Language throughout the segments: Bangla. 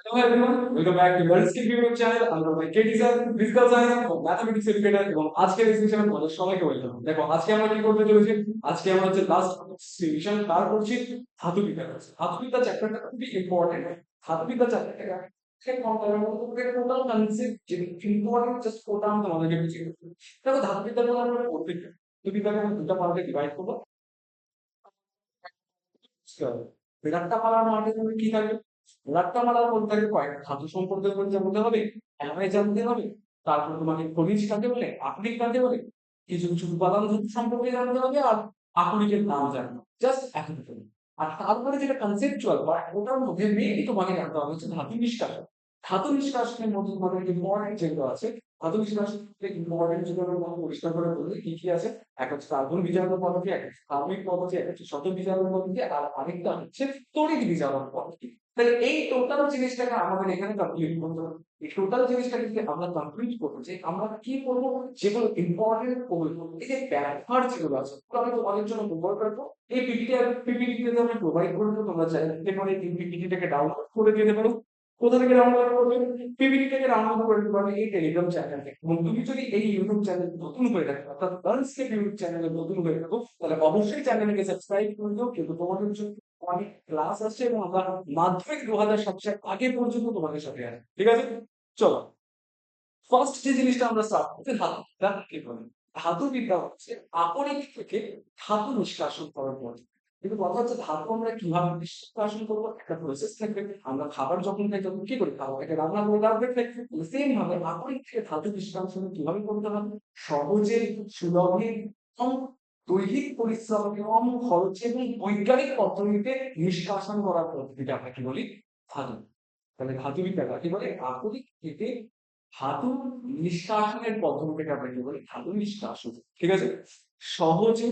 Hello everyone, welcome back to Learnscape YouTube channel. আমরা ভাই কে ডিজাইন ফিজিক্যাল সায়েন্স এবং ম্যাথমেটিক্স এডুকেটর এবং আজকের এই সেশনে তোমাদের সবাইকে ওয়েলকাম। দেখো আজকে আমরা কি করতে চলেছি? আজকে আমরা হচ্ছে লাস্ট সেশন পার করছি ধাতুবিদ্যা। ধাতুবিদ্যা চ্যাপ্টারটা খুবই ইম্পর্টেন্ট। ধাতুবিদ্যা চ্যাপ্টারটা টোটাল কনসেপ্ট যে ইম্পর্টেন্ট জাস্ট কোটা আমি তোমাদেরকে বুঝিয়ে দেবো। দেখো ধাতুবিদ্যার মধ্যে আমরা পড়তে ধাতুবিদ্যাকে আমরা দুটো পার্টে ডিভাইড করবো। রাট্টামালার মাঠে তুমি কি থাকবে? রাট্টামালার মধ্যে থাকবে কয়েকটা ধাতু সম্পর্কে তোমাকে জানতে হবে, অ্যালয় জানতে হবে, তারপর তোমাকে খনিজ কাকে বলে, আকরিক কাকে বলে, কিছু কিছু উপাদান ধাতু সম্পর্কে জানতে হবে, আর আকরিকের নাম জানতে হবে। জাস্ট এতটুকু। আর তারপরে যেটা কনসেপচুয়াল পার্ট, ওটার মধ্যে মেইনলি তোমাকে জানতে হবে হচ্ছে ধাতু নিষ্কাশন। ধাতু নিষ্কাশনের মধ্যে তোমাদের ইম্পর্টেন্ট যেগুলো আছে, ধাতু নিষ্কাশনের ইম্পর্টেন্ট যেগুলো তোমাকে পরিষ্কার করে বলবে কি কি আছে। একটা হচ্ছে কার্বন বিজারণ পদ্ধতি, একটা হচ্ছে কার্বনিক পদ্ধতি, একটা হচ্ছে শত বিজারণ পদ্ধতি, আর আরেকটা হচ্ছে তড়িৎ বিজারণ পদ্ধতি। তাহলে এই টোটাল জিনিসটাকে আমাদের এখানে কমপ্লিট করতে হবে। এই টোটাল জিনিসটাকে যদি আমরা কমপ্লিট করতে চাই, আমরা কি করবো? যেগুলো ইম্পর্টেন্ট করবো, এই যে ব্যবহার যেগুলো আছে ওগুলো আমি তোমাদের জন্য ব্যবহার করবো। এই পিপিটিতে আমি প্রোভাইড করবো, তোমরা চাইলে এই পিপিটিটাকে ডাউনলোড করে দিতে পারো। কোথা থেকে ডাউনলোড করবে? পিপিটি থেকে ডাউনলোড করে দিতে পারবে এই টেলিগ্রাম চ্যানেল থেকে। এবং তুমি যদি এই ইউটিউব চ্যানেল নতুন হয়ে থাকো, অর্থাৎ লার্নস্কেপ ইউটিউব চ্যানেলে নতুন হয়ে থাকো, তাহলে অবশ্যই চ্যানেলকে সাবস্ক্রাইব করে দিও। কিন্তু তোমাদের জন্য অনেক ক্লাস আসছে এবং আমরা মাধ্যমিক 2027 আগে পর্যন্ত তোমাদের সাথে আছি। ঠিক আছে, চলো ফার্স্ট যে জিনিসটা আমরা স্টার্ট করছি ধাতুবিদ্যা কি বলে। ধাতুবিদ্যা হচ্ছে আপরিক থেকে ধাতু নিষ্কাশন করার পদ্ধতি। কিন্তু কথা হচ্ছে ধাতু আমরা কিভাবে নিষ্কাশন করবো? একটা প্রসেস থাকবে। আমরা খাবার যখন খাই তখন কি করি? খাবারটাকে রান্না করে রাখবে। সেম ভাবে আপরিক থেকে ধাতু নিষ্কাশন কিভাবে করতে হবে? সহজে, সুলভে, কম দৈহিক পরিশ্রম, কম খরচে এবং বৈজ্ঞানিক পদ্ধতিতে নিষ্কাশন করার পদ্ধতিটা আমরা কি বলি? ধাতু। তাহলে ধাতুবিদ্যা কাকে বলে? আপরিক থেকে ধাতু নিষ্কাশনের পদ্ধতিটাকে আমরা কি বলি? ধাতু নিষ্কাশন। ঠিক আছে, সহজে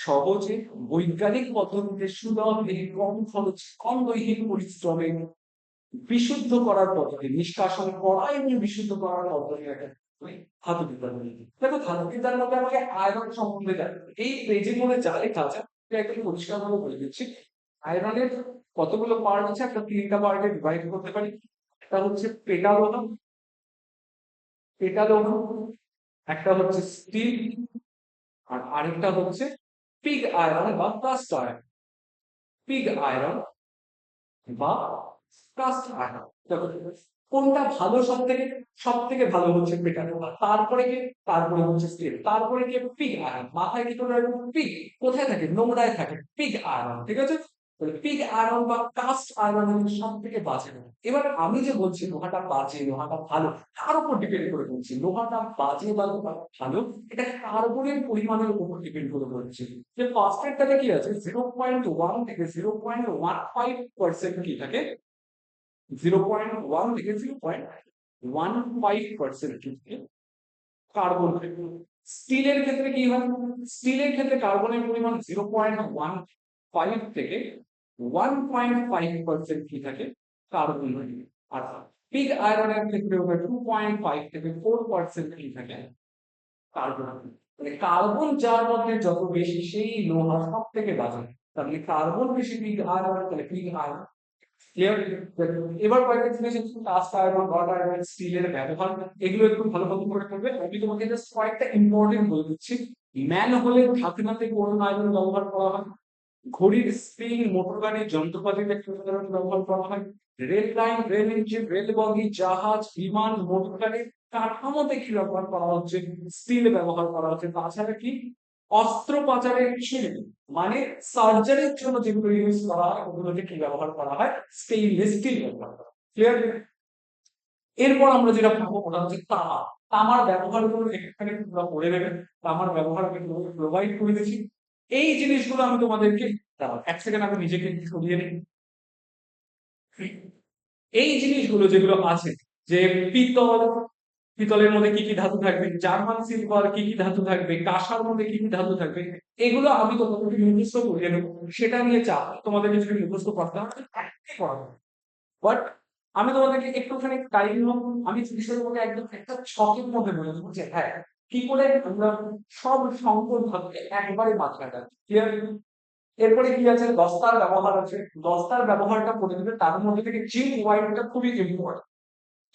সহজে বৈজ্ঞানিক পদ্ধতিতে সুলভে, কম খরচে, কম দৈহিক পরিশ্রমে বিশুদ্ধ করার পদ্ধতি, নিষ্কাশন করা এবং বিশুদ্ধ করার পদ্ধতিটাকে বলি ধাতুবিদ্যা বলি। দেখো ধাতুবিদ্যার মধ্যে আমাকে আয়রন সম্বন্ধে জানতে হবে। এই পেজের মধ্যে যা লেখা আছে এটা একটু পরিষ্কার ভাবে বলে দিচ্ছি। আয়রনের কতগুলো পার্ট আছে? একটা তিনটা পার্টে ডিভাইড করতে পারি। একটা হচ্ছে পেটালোনা, পেটালোনা, একটা হচ্ছে স্টিল, আর আরেকটা হচ্ছে পিগ আয়রন বা কাস্ট আয়রন। পিগ আয়রন বা কাস্ট আয়রন। দেখো কোনটা ভালো সব থেকে? সব থেকে ভালো হচ্ছে পেটালোনা, তারপরে কি? তারপরে হচ্ছে স্টিল, তারপরে কি? Pig iron. মাথায় কি করে রাখবো? পিগ কোথায় থাকে? নোংরায় থাকে পিগ আয়রন। ঠিক আছে, তাহলে পিগ আয়রন বা কাস্ট আয়রন হচ্ছে সব থেকে বাজে। এবার আমি যে বলছি লোহাটা বাজে, লোহাটা ভালো, তার উপর ডিপেন্ড করে বলছি লোহাটা বাজে বা লোহাটা ভালো, এটা কার্বনের পরিমাণের উপর ডিপেন্ড করে বলছি। যে ফসফেটটাতে কি আছে? 0.1 থেকে 0.15% কি থাকে? 0.1 থেকে 0.15% কিন্তু কার্বন থাকে। স্টিলের ক্ষেত্রে কি হয়? স্টিলের ক্ষেত্রে কার্বনের পরিমাণ 0.15 থেকে 1.5% কি থাকে? কার্বন থাকে। আর পিগ আয়রনের ক্ষেত্রে 2.5 থেকে 4% কি থাকে? কার্বন। মানে কার্বন যার মধ্যে যত বেশি সেই লোহা সব থেকে বাজে। তার মানে কার্বন বেশি পিগ আয়রন, তাহলে পিগ আয়রন। ক্লিয়ার? এবার কয়েকটা জিনিস হচ্ছে কাস্ট আয়রন, রড আয়রন, স্টিলের ব্যবহার, এগুলো একটু ভালো মতো করে পড়বে। আমি তোমাকে জাস্ট কয়েকটা ইম্পর্টেন্ট বলে দিচ্ছি। ম্যান হোলের ঢাকনাতে কোন আয়রন ব্যবহার করা হয়? ঘড়ির স্প্রিং, মোটর গাড়ির যন্ত্রপাতিতে কোন আয়রন ব্যবহার করা হয়? Rail line, rail engine, rail bogie, জাহাজ, বিমান, মোটর গাড়ির কাঠামোতে কি ব্যবহার করা হচ্ছে? স্টিল ব্যবহার করা হচ্ছে। তাছাড়া কি? অস্ত্রোপচারের শিল্প, মানে সার্জারির জন্য যেগুলো ইউজ করা হয় ওগুলোকে কি ব্যবহার করা হয়? স্টেইনলেস স্টিল ব্যবহার করা হয়। ক্লিয়ার? এরপর আমরা যেটা পাবো ওটা হচ্ছে তামা। তামার ব্যবহারগুলো এখানে তোমরা পড়ে নেবেন। তামার ব্যবহার আমি প্রোভাইড করে দিয়েছি। এই জিনিসগুলো আমি তোমাদেরকে, দাঁড়াও এক সেকেন্ড আমি নিজেকে একটু সরিয়ে নিই। এই জিনিসগুলো যেগুলো আছে, যে পিতল, পিতলের মধ্যে কি কি ধাতু থাকবে, জার্মান সিলভার কি কি ধাতু থাকবে, কাঁসার মধ্যে কি কি ধাতু থাকবে, এগুলো আমি তোমাদেরকে মুখস্থ করিয়ে নেবো। সেটা নিয়ে চাপ তোমাদেরকে যদি মুখস্থ করতে হয় পড়াবো। বাট আমি তোমাদেরকে একটুখানি টাইম, আমি জিনিসটার মধ্যে একদম একটা ছকের মধ্যে বলে দেবো যে হ্যাঁ কি করে আমরা সব সংকট ভাবে একবারে মাথায় রাখি। ক্লিয়ার? এরপরে কি আছে, দস্তার ব্যবহার আছে। দস্তার ব্যবহারটা করে দিবে, তার মধ্যে থেকে জিঙ্ক ওয়াইডটা খুবই ইম্পর্টেন্ট।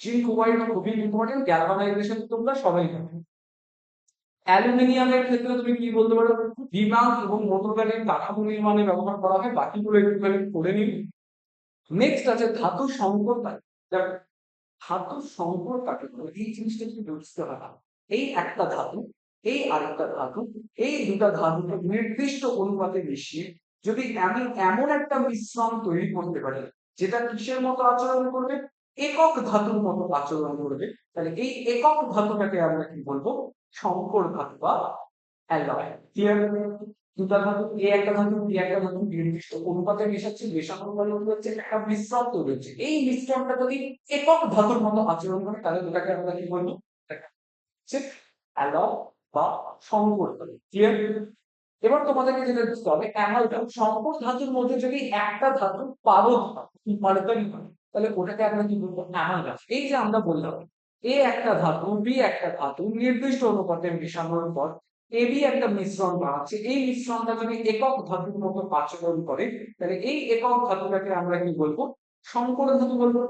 জিঙ্ক ওয়াইড খুবই ইম্পর্টেন্ট, গ্যালভানাইজেশন তোমরা সবাই জানো। অ্যালুমিনিয়ামের ক্ষেত্রে তুমি কি বলতে পারো, বিমান এবং মোটর গাড়ির কাঠামো নির্মাণে ব্যবহার করা হয়, বাকিগুলো একটুখানি করে নিন। নেক্সট আছে ধাতু সংকর কাঠ। দেখো, ধাতু সংকর কাঠ, এই জিনিসটা কি বুঝতে হবে। এই একটা ধাতু, এই আরেকটা ধাতু, এই দুটা ধাতুকে নির্দিষ্ট অনুপাতে মিশিয়ে যদি আমি এমন একটা মিশ্রণ তৈরি করতে পারি যেটা কিসের মতো আচরণ করবে, একক ধাতুর মতো আচরণ করবে, তাহলে এই একক ধাতুটাকে আমরা কি বলবো, সংকর ধাতু বা অ্যালয়। ক্লিয়ার? দুটা ধাতু, এ একটা ধাতু, বি একটা ধাতু নির্দিষ্ট অনুপাতে মেশাচ্ছে, মেশানোর ফলে হচ্ছে একটা মিশ্রণ তৈরি হচ্ছে। এই মিশ্রণটা যদি একক ধাতুর মতো আচরণ করে তাহলে দুটাকে আমরা কি বলবো, অ্যালয় বা সংকর ধাতু। ক্লিয়ার? এবার তোমাদেরকে যেটা বুঝতে হবে, অ্যামালগাম, সংকর ধাতুর মধ্যে যদি একটা ধাতু পারদ মার্কারি হয় তাহলে ওটাকে আমরা কি বলবো, অ্যামালগাম। এই যে আমরা বললাম এ একটা ধাতু, বি একটা ধাতু নির্দিষ্ট অনুপাতে মেশানোর পর এ বি একটা মিশ্রণ বানাচ্ছে, এই মিশ্রণটা যদি একক ধাতুর মতো আচরণ করে তাহলে এই একক ধাতুটাকে আমরা কি বলবো, সংকর ধাতু বলবো।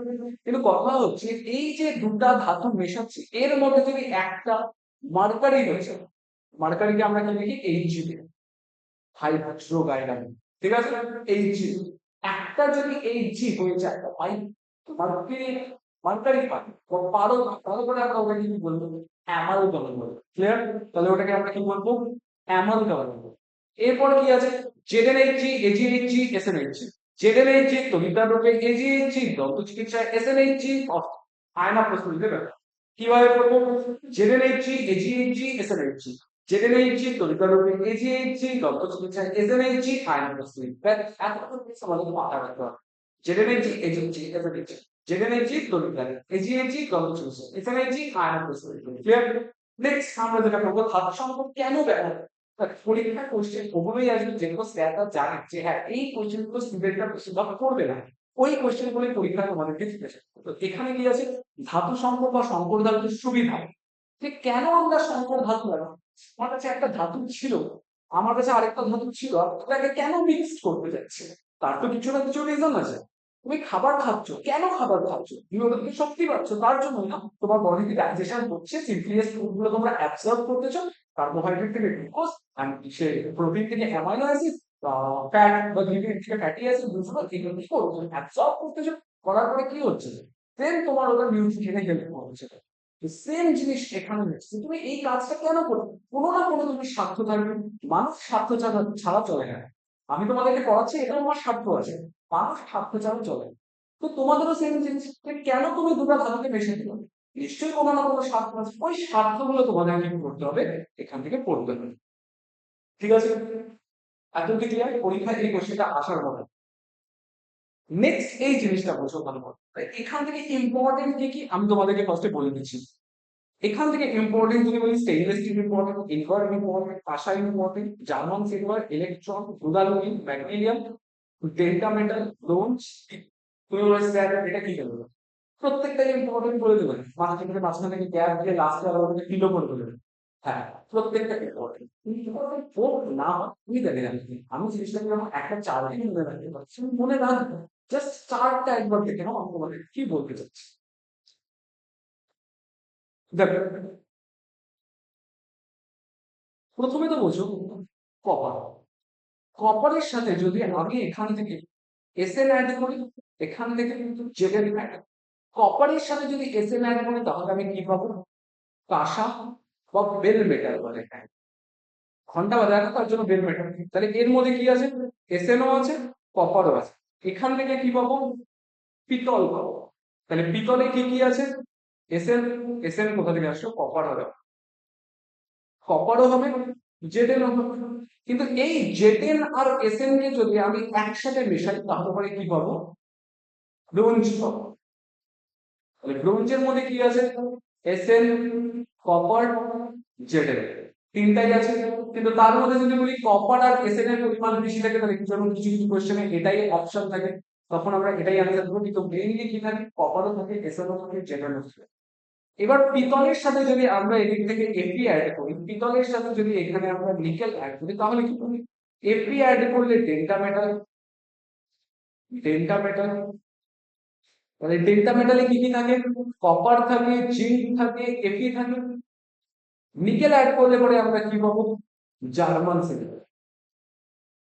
কিন্তু কথা হচ্ছে এই যে দুটা ধাতু মেশাচ্ছে এর মধ্যে যদি একটা মার্কারি রয়েছে, মার্কারিকে আমরা কি লিখি, এইচ, হাইড্রোগাইরান, ঠিক আছে, এইচ। একটা যদি এইচ হয়ে যায় ভাই, মার্কারি, মার্কারি পাই পারো, তাহলে করে আমরা ওটাকে কি বলবো, অ্যামালগাম বলবো। ক্লিয়ার? তাহলে ওটাকে আমরা কি বলবো, অ্যামালগাম বলবো। এরপর কি আছে, জেডএনএইচজি, এজিএইচজি, এসএনএইচজি। জেডএনএইচজি তড়িৎদ্বার রূপে, এজিএইচজি দন্ত চিকিৎসায়, এসএনএইচজি আয়না প্রস্তুতিতে ব্যবহার। কিভাবে করবো, জেডএনএইচজি, এজিএইচজি, এসএনএইচজি। জেডএনএইচজি তড়িৎদ্বার রূপে, এজিএইচজি দন্ত চিকিৎসায়, এসএনএইচজি আয়না প্রস্তুতি। এতটুকু আমাদের মাথায় রাখতে হবে। জেডএনএইচজি, এজিএইচজি, এসএনএইচজি। জেডএনএইচজি তড়িৎদ্বার, এজিএইচজি দন্ত চিকিৎসা, এসএনএইচজি আয়না প্রস্তুতি। ক্লিয়ার? নেক্সট আমরা যেটা করবো, ধাতু সংকর কেন ব্যবহার, পরীক্ষার কোশ্চেন ওগুলোই আসবে যেগুলো স্যাররা জানে যে হ্যাঁ এই কোশ্চেন গুলো স্টুডেন্টরা বেশিরভাগ করবে না, ওই কোশ্চেন গুলো পরীক্ষা তোমাদেরকে জিজ্ঞাসা করবে। তো এখানে কি আছে, ধাতু সংকর বা সংকর ধাতুর সুবিধা, যে কেন আমরা সংকর ধাতু ব্যবহার, আমার কাছে একটা ধাতু ছিল, আমার কাছে আরেকটা ধাতু ছিল, আপনাকে কেন মিক্স করতে যাচ্ছে, তার তো কিছু না কিছু রিজন আছে। তুমি খাবার খাচ্ছ, কেন খাবার খাচ্ছ, তুমি ওটা থেকে শক্তি পাচ্ছ, তার জন্য না, তোমার বডিতে ডাইজেশন হচ্ছে, সিম্পলিয়েস্ট ফুড গুলো তোমরা অ্যাবসর্ব করতেছো, কার্বোহাইড্রেট থেকে গ্লুকোজ, and সে প্রোটিন থেকে অ্যামাইনো অ্যাসিড, ফ্যাট বা লিপিড থেকে ফ্যাটি অ্যাসিড, এগুলো কি করছো, অ্যাবসর্ব করতেছো, করার পরে কি হচ্ছে, দেন তোমার ওটা নিউট্রিশনে হেল্প করছে। সেম জিনিস এখানে হচ্ছে, তুমি এই কাজটা কেন করবে, কোনো না কোনো তুমি স্বার্থ থাকবে, মানুষ স্বার্থ ছাড়া ছাড়া চলে না। আমি তোমাদেরকে পড়াচ্ছি, এটা আমার স্বার্থ আছে, মানুষ স্বার্থ ছাড়া চলে না। তো তোমাদেরও সেম জিনিস, কেন তুমি দুটো ধাতুকে মেশে দিল, নিশ্চয়ই কোনো না কোনো স্বার্থ আছে, ওই স্বার্থগুলো তোমাদের কি করতে হবে, এখান থেকে পড়তে হবে। ঠিক আছে? এতটুকু ক্লিয়ার? পরীক্ষায় এই কোশ্চেনটা আসার কথা। নেক্সট এই জিনিসটা বোঝো ভালো করে, এখান থেকে ইম্পর্টেন্ট কি কি আমি তোমাদেরকে ফার্স্টে বলে দিচ্ছি। এখান থেকে ইম্পর্টেন্ট যদি বলি, stainless steel important, ingot important, কাঁসা important, German silver, electron, duralumin, magnesium, delta metal, bronze. তুমি বলে স্যার এটা কি করবে, প্রত্যেকটা ইম্পর্টেন্ট বলে দেবেন, মাঝখানে থেকে গ্যাপ দিয়ে লাস্টে আবার কিলো করে দেবেন। হ্যাঁ, প্রত্যেকটা ইম্পর্টেন্ট, ইম্পর্টেন্ট হোক না হোক তুমি দেখে জানি, আমি জিনিসটাকে যখন একটা চার্টে মনে রাখতে পারছি, মনে রাখবো, জাস্ট চার্টটা একবার দেখে নাও, আমি তোমাদের কি বলতে চাচ্ছি। দেখো, প্রথমে তো বোঝো কপার, কপারের সাথে যদি আমি এখান থেকে এসএন অ্যাড করি, এখান থেকে কিন্তু জেডেন অ্যাড, কপারের সাথে যদি এসএন অ্যাড করি তাহলে আমি কি পাবো, কাঁসা বা বেল মেটাল বলে, ঘন্টা বাজায় না তার জন্য বেল মেটাল। তাহলে এর মধ্যে কি আছে, এসএনও আছে, কপারও আছে। এখান থেকে কি পাবো, পিতল পাবো। তাহলে পিতলে কি কি আছে, এসএন, এসএন কোথা থেকে আসছে, কপার হবে, কপারও হবে, জেডেন হবে। কিন্তু এই জেডেন আর এসএন কে যদি আমি একসাথে মেশাই তাহলে পরে কি পাবো, ব্রোঞ্জ পাবো। তাহলে ব্রোঞ্জের মধ্যে কি আছে, এসএন, কপার, জেডেন, তিনটাই আছে। কিন্তু তার মধ্যে যদি বলি কপার আর এসএন এর পরিমাণ বেশি থাকে তাহলে কিছু কিছু কিছু কোশ্চেনে এটাই অপশন থাকে, তখন আমরা এটাই আনসার দেবো। কিন্তু মেইনলি কি থাকে, কপারও থাকে, এসএনও থাকে, জেডেনও থাকে। এবার পিতলের সাথে যদি আমরা এদিক থেকে এপি অ্যাড করি, পিতলের সাথে যদি এখানে আমরা নিকেল অ্যাড করি তাহলে কি করি, এফি অ্যাড করলে ডেল্টা মেটাল, ডেল্টা মেটাল, মানে ডেল্টা মেটালে কি কি থাকে? কপার থাকে, জিঙ্ক থাকে, এফি থাকে। নিকেল অ্যাড করলে পরে আমরা কি পাবো? German silver,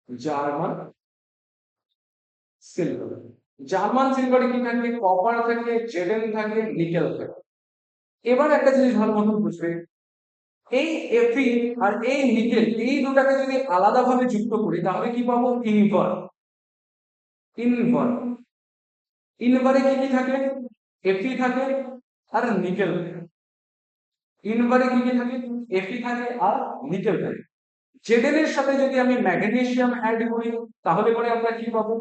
German silver. German সিলভারে কি থাকে? কপার থাকে, জেডেন থাকে, নিকেল থাকে। এবার একটা জিনিস ভালো মতন বুঝবে, এই এফি আর এই নিকেল এই দুটাকে যদি আলাদাভাবে যুক্ত করি তাহলে কি পাবো? ইনভার, ইনভার। ইনভারে কি কি থাকে? এফি থাকে আর নিকেল থাকে। ইনভারে কি কি থাকে? এফি থাকে আর নিকেল থাকে। জেডেন এর সাথে যদি আমি ম্যাগনেসিয়াম অ্যাড করি তাহলে পরে আমরা কি পাবো?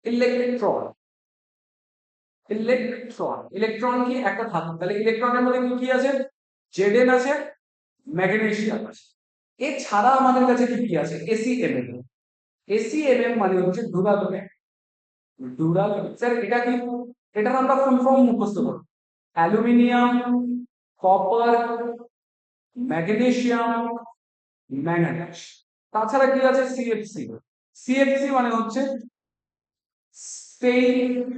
ইলেকট্রন। ইলেকট্রন, ইলেকট্রন কি একটা ধাতু, তাহলে ইলেকট্রনের মধ্যে কি কি আছে? জেডেন আছে, ম্যাগনেসিয়াম আছে। এছাড়া আমাদের কাছে কি কি আছে? এসিএমএম। এসিএমএম মানে হচ্ছে ডুরালোনে, ডুরালোনে। স্যার এটা কি? এটার আমরা ফুল ফর্ম মুখস্থ করব। Aluminium, copper, magnesium, manganese. তাছাড়া কি আছে? সিএফসি। সিএফসি মানে হচ্ছে স্টেইনলেস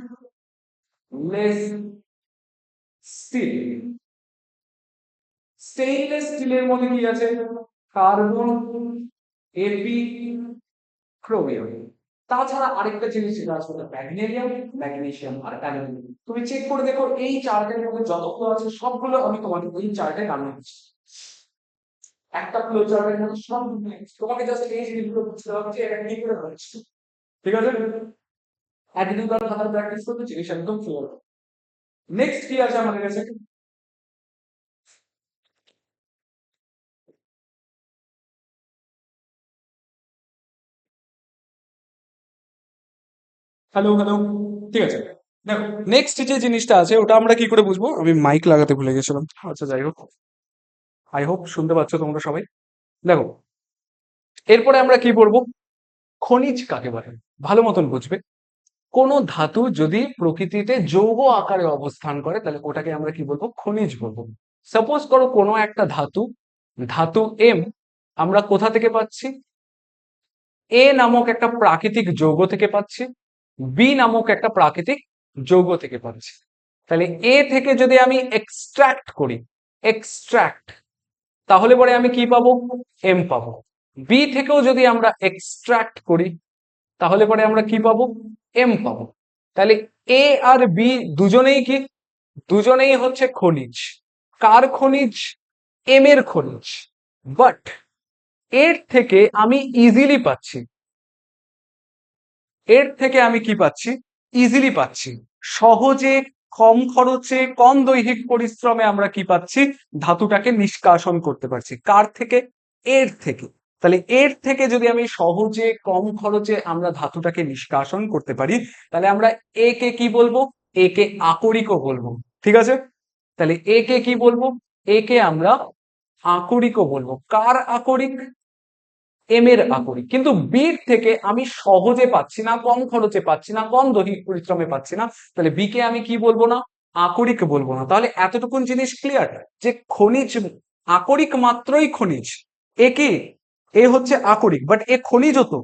স্টিল। স্টেইনলেস স্টিলের মধ্যে কি আছে? কার্বন, এপি, ক্রোমিয়াম। তাছাড়া আরেকটা জিনিস যেটা আছে ওটা ম্যাগনেসিয়াম, ম্যাগনেসিয়াম আর অ্যালুমিনিয়াম। তুমি চেক করে দেখো এই চার্টের মধ্যে যতগুলো আছে সবগুলো আমি তোমাকে এই চার্টে নামিয়ে দিচ্ছি। একটা ফ্লো চার্টের মধ্যে সব তোমাকে জাস্ট এই জিনিসগুলো বুঝতে হবে যে এটা কি করে হচ্ছে। ঠিক আছে? একদিন কার খাতার প্র্যাকটিস করতে জিনিস একদম ক্লিয়ার। নেক্সট কি আছে আমাদের কাছে? Hello, hello. ঠিক আছে, দেখো নেক্সট যে জিনিসটা আছে ওটা আমরা কি করে বুঝবো? আমি মাইক লাগাতে ভুলে গেছিলাম। আচ্ছা যাই হোক, আই হোপ শুনতে পাচ্ছ তোমরা সবাই। দেখো এরপরে আমরা কি পড়বো? খনিজ কাকে বলে? ভালো মতন বুঝবে। কোনো ধাতু যদি প্রকৃতিতে যৌগ আকারে অবস্থান করে তাহলে ওটাকে আমরা কি বলবো? খনিজ বলবো। সাপোজ করো কোনো একটা ধাতু, ধাতু এম আমরা কোথা থেকে পাচ্ছি? এ নামক একটা প্রাকৃতিক যৌগ থেকে পাচ্ছি, বি নামক একটা প্রাকৃতিক যৌগ থেকে পাচ্ছি। তাহলে এ থেকে যদি আমি এক্সট্রাক্ট করি, এক্সট্রাক্ট, তাহলে পরে আমি কি পাবো? এম পাবো। বি থেকেও যদি আমরা এক্সট্রাক্ট করি তাহলে পরে আমরা কি পাবো? এম পাবো। তাহলে এ আর বি দুজনেই কি? দুজনেই হচ্ছে খনিজ। কার খনিজ? এম এর খনিজ। বাট এর থেকে আমি ইজিলি পাচ্ছি, এর থেকে আমি কি পাচ্ছি? ইজিলি পাচ্ছি, সহজে, কম খরচে, কম দৈহিক পরিশ্রমে আমরা কি পাচ্ছি? ধাতুটাকে নিষ্কাশন করতে পারছি। কার থেকে? এর থেকে। তাহলে এর থেকে যদি আমি সহজে কম খরচে আমরা ধাতুটাকে নিষ্কাশন করতে পারি তাহলে আমরা এ কে কি বলবো? এ কে আকরিকও বলবো। ঠিক আছে? তাহলে এ কে কি বলবো? এ কে আমরা আকরিকও বলবো। কার আকরিক? এম এর আকরিক। কিন্তু বির থেকে আমি সহজে পাচ্ছি না, কম খরচে পাচ্ছি না, কম দৈহিক পরিশ্রমে পাচ্ছি না, তাহলে বি কে আমি কি বলবো না? আকরিক বলবো না। তাহলে এতটুকুন জিনিস ক্লিয়ার যে খনিজ, আকরিক মাত্রই খনিজ। এ কি? এ হচ্ছে আকরিক বাট এ খনিজও তো।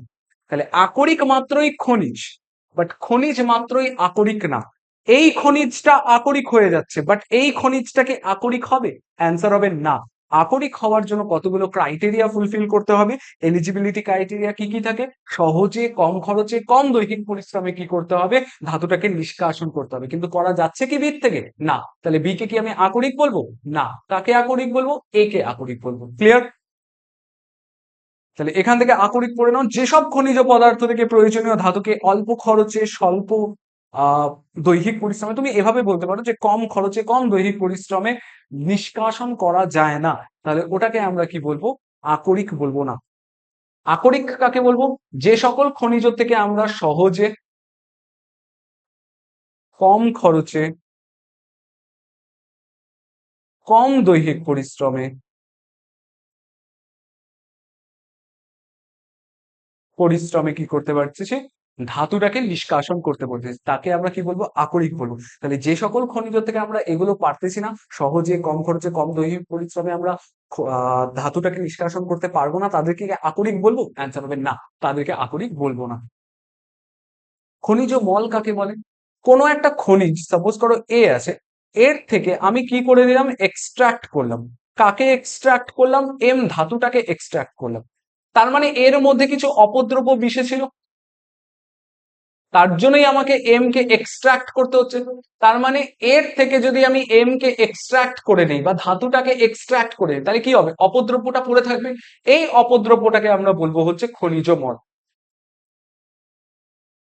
তাহলে আকরিক মাত্রই খনিজ বাট খনিজ মাত্রই আকরিক না। এই খনিজটা আকরিক হয়ে যাচ্ছে বাট এই খনিজটা কি আকরিক হবে? অ্যান্সার হবে না। আকরিক হওয়ার জন্য কতগুলো ক্রাইটেরিয়া ফুলফিল করতে হবে। এলিজিবিলিটি ক্রাইটেরিয়া কি কি থাকে? সহজে, কম খরচে, কম দৈহিক পরিশ্রমে কি করতে হবে? ধাতুটাকে নিষ্কাশন করতে হবে। কিন্তু করা যাচ্ছে কি বির থেকে? না। তাহলে বি কে কি আমি আকরিক বলবো? না। কাকে আকরিক বলবো? এ কে আকরিক বলবো। ক্লিয়ার? তাহলে এখান থেকে আকরিক পড়ে নাও, যেসব খনিজ পদার্থ থেকে প্রয়োজনীয় ধাতুকে অল্প খরচে, স্বল্প আহ দৈহিক পরিশ্রমে, তুমি এভাবে বলতে পারো যে কম খরচে, কম দৈহিক পরিশ্রমে নিষ্কাশন করা যায় না, তাহলে ওটাকে আমরা কি বলবো? আকরিক বলবো না। আকরিক কাকে বলবো? যে সকল খনিজ থেকে আমরা সহজে, কম খরচে, কম দৈহিক পরিশ্রমে কি করতে পারছি? ধাতুটাকে নিষ্কাশন করতে বলতেছি, তাকে আমরা কি বলবো? আকরিক বলবো। তাহলে যে সকল খনিজ থেকে আমরা এগুলো পারতেছি না, সহজে কম খরচে কম দৈহিক পরিশ্রমে আমরা ধাতুটাকে নিষ্কাশন করতে পারবো না, তাদেরকে কি আকরিক বলবো? অ্যান্সার হবে না, তাদেরকে আকরিক বলবো না। খনিজ মল কাকে বলে? কোনো একটা খনিজ, সাপোজ করো এ আছে, এর থেকে আমি কি করে দিলাম? এক্সট্রাক্ট করলাম। কাকে এক্সট্রাক্ট করলাম? এম ধাতুটাকে এক্সট্রাক্ট করলাম। তার মানে এর মধ্যে কিছু অপদ্রব্য মিশে ছিল, তার জন্যই আমাকে এম কে এক্সট্রাক্ট করতে হচ্ছে। তার মানে এর থেকে যদি আমি এম কে এক্সট্রাক্ট করে নিই বা ধাতুটাকে এক্সট্রাক্ট করে নিই, তাহলে কি হবে? অপদ্রব্যটা পড়ে থাকবে। এই অপদ্রব্যটাকে আমরা বলবো হচ্ছে খনিজ মল।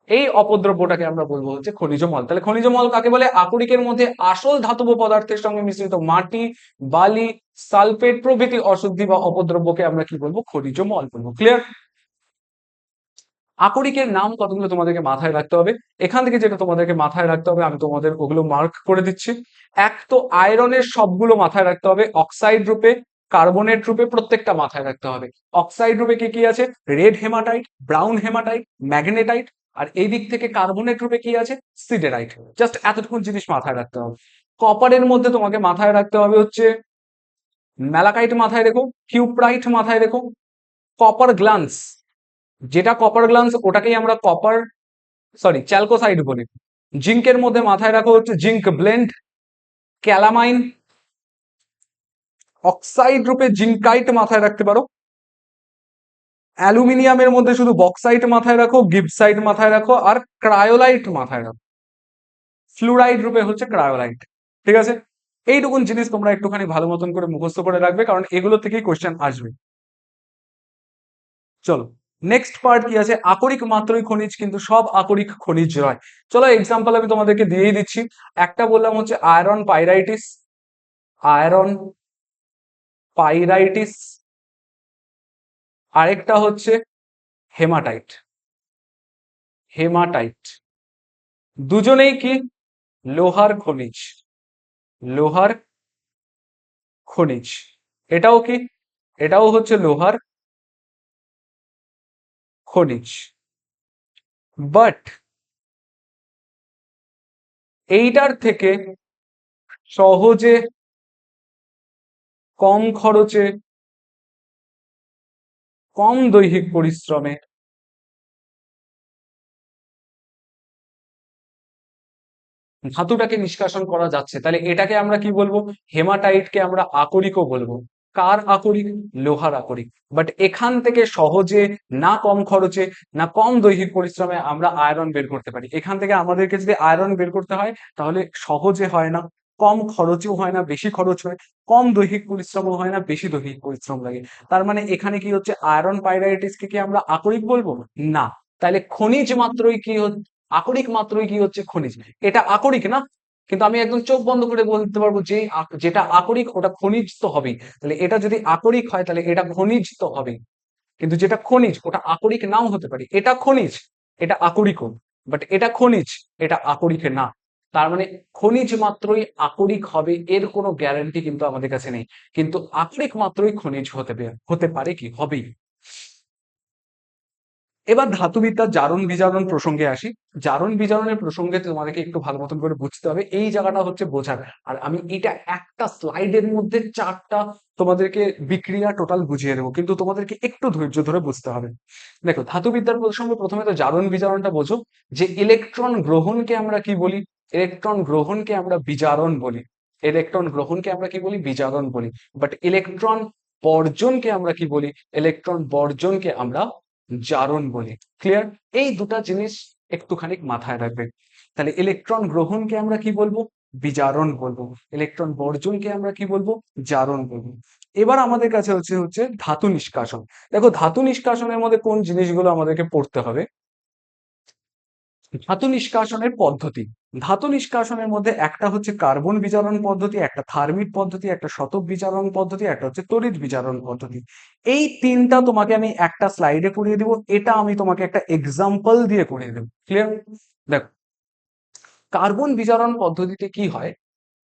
এই অপদ্রব্যটাকে আমরা বলবো হচ্ছে খনিজ মল। তাহলে খনিজ মল কাকে বলে? আকরিকের মধ্যে আসল ধাতব পদার্থের সঙ্গে মিশ্রিত মাটি, বালি, সালফেট প্রভৃতি অশুদ্ধি বা অপদ্রব্যকে আমরা কি বলবো? খনিজ মল বলবো। ক্লিয়ার? আকরিকের নাম কতগুলো তোমাদেরকে মাথায় রাখতে হবে। এখান থেকে যেটা তোমাদেরকে মাথায় রাখতে হবে, আমি তোমাদের ওগুলো মার্ক করে দিচ্ছি। এক তো আয়রনের সবগুলো মাথায় রাখতে হবে, অক্সাইড রূপে, কার্বনেট রূপে, প্রত্যেকটা মাথায় রাখতে হবে। অক্সাইড রূপে কি কি আছে? Red hematite, brown hematite, magnetite. আর এই দিক থেকে কার্বনেট রূপে কি আছে? সিডেরাইট। জাস্ট এতটুকু জিনিস মাথায় রাখতে হবে। কপারের মধ্যে তোমাকে মাথায় রাখতে হবে হচ্ছে ম্যালাকাইট, মাথায় রেখো, কিউপ্রাইট মাথায় রেখো, কপার গ্লান্স, যেটা কপার গ্লান্স ওটাকেই আমরা কপার চ্যালকোসাইড বলি। জিঙ্কের মধ্যে মাথায় রাখো হচ্ছে জিঙ্ক ব্লেন্ড, ক্যালামাইন। অক্সাইড রূপে জিঙ্কাইট মাথায় রাখতে পারো। অ্যালুমিনিয়ামের মধ্যে শুধু বক্সাইট মাথায় রাখো, গিবসাইট মাথায় রাখো, আর ক্রায়োলাইট মাথায় রাখো। ফ্লুরাইড রূপে হচ্ছে ক্রায়োলাইট। ঠিক আছে? এইটুকুন জিনিস তোমরা একটুখানি ভালো মতন করে মুখস্থ করে রাখবে, কারণ এগুলো থেকেই কোশ্চেন আসবে। চলো, নেক্সট পার্ট কি আছে? আকরিক মাত্রই খনিজ, কিন্তু সব আকরিক খনিজ নয়। চলো এক্সাম্পল আমি তোমাদেরকে দিয়েই দিচ্ছি। একটা বললাম হচ্ছে আয়রন পাইরাইটিস, আয়রন পাইরাইটিস। আরেকটা হচ্ছে হেমাটাইট, হেমাটাইট। দুজনেই কি? লোহার খনিজ, লোহার খনিজ। এটাও কি? এটাও হচ্ছে লোহার খনিজ। বাট এইটার থেকে সহজে, কম খরচে, কম দৈহিক পরিশ্রমে ধাতুটাকে নিষ্কাশন করা যাচ্ছে, তাহলে এটাকে আমরা কি বলবো? হেমাটাইটকে আমরা আকরিকও বলবো। কার আকরিক? লোহার আকরিক। বাট এখান থেকে সহজে, না কম খরচে, না কম দৈহিক পরিশ্রমে আমরা আয়রন বের করতে পারি। এখান থেকে আমাদেরকে যদি আয়রন বের করতে হয়, তাহলে সহজে হয় না, কম খরচেও হয় না, বেশি খরচ হয়, কম দৈহিক পরিশ্রমও হয় না, বেশি দৈহিক পরিশ্রম লাগে। তার মানে এখানে কি হচ্ছে? আয়রন পাইরাইটিসকে কি আমরা আকরিক বলবো? না। তাহলে খনিজ মাত্রই কি হচ্ছে? আকরিক মাত্রই কি হচ্ছে? খনিজ। এটা আকরিক না, কিন্তু আমি একদম চোখ বন্ধ করে বলতে পারবো যে যেটা আকরিক ওটা খনিজ তো হবেই। তাহলে এটা যদি আকরিক হয়, তাহলে এটা খনিজ তো হবেই। কিন্তু যেটা খনিজ ওটা আকরিক নাও হতে পারে। এটা খনিজ, এটা আকরিকও। বাট এটা খনিজ, এটা আকরিক না। তার মানে খনিজ মাত্রই আকরিক হবে এর কোনো গ্যারান্টি কিন্তু আমাদের কাছে নেই, কিন্তু আকরিক মাত্রই খনিজ হতে পারে, কি হবেই। এবার ধাতুবিদ্যার জারণ বিজারণ প্রসঙ্গে আসি। জারণ বিজারণের প্রসঙ্গে তোমাদেরকে একটু ভালো মতন করে বুঝতে হবে, এই জায়গাটা হচ্ছে বোঝার। আর আমি এটা একটা স্লাইডের মধ্যে চারটা তোমাদেরকে বিক্রিয়া টোটাল বুঝিয়ে দেবো, কিন্তু তোমাদেরকে একটু ধৈর্য ধরে বুঝতে হবে। দেখো, ধাতুবিদ্যার প্রসঙ্গে প্রথমে তো জারণ বিজারণটা বোঝো, যে ইলেকট্রন গ্রহণকে আমরা কি বলি? ইলেকট্রন গ্রহণকে আমরা বিজারণ বলি। ইলেকট্রন গ্রহণকে আমরা কি বলি? বিজারণ বলি। বাট ইলেকট্রন বর্জনকে আমরা কি বলি? ইলেকট্রন বর্জনকে আমরা জারণ বলি। ক্লিয়ার? এই দুটা জিনিস একটুখানি মাথায় রাখবে। তাহলে ইলেকট্রন গ্রহণকে আমরা কি বলবো? বিজারণ বলবো। ইলেকট্রন বর্জনকে আমরা কি বলবো? জারণ বলবো। এবার আমাদের কাছে হচ্ছে হচ্ছে ধাতু নিষ্কাশন। দেখো, ধাতু নিষ্কাশনের মধ্যে কোন জিনিসগুলো আমাদেরকে পড়তে হবে? ধাতু নিষ্কাশনের পদ্ধতি। ধাতু নিষ্কাশনের মধ্যে একটা হচ্ছে কার্বন বিজারণ পদ্ধতি, একটা থার্মিট পদ্ধতি, একটা শতক বিজারণ পদ্ধতি, একটা হচ্ছে তড়িৎ বিজারণ পদ্ধতি। এই তিনটা তোমাকে আমি একটা স্লাইডে করিয়ে দিব, এটা আমি তোমাকে একটা এক্সাম্পল দিয়ে করিয়ে দেবো। ক্লিয়ার? দেখো, কার্বন বিজারণ পদ্ধতিতে কি হয়?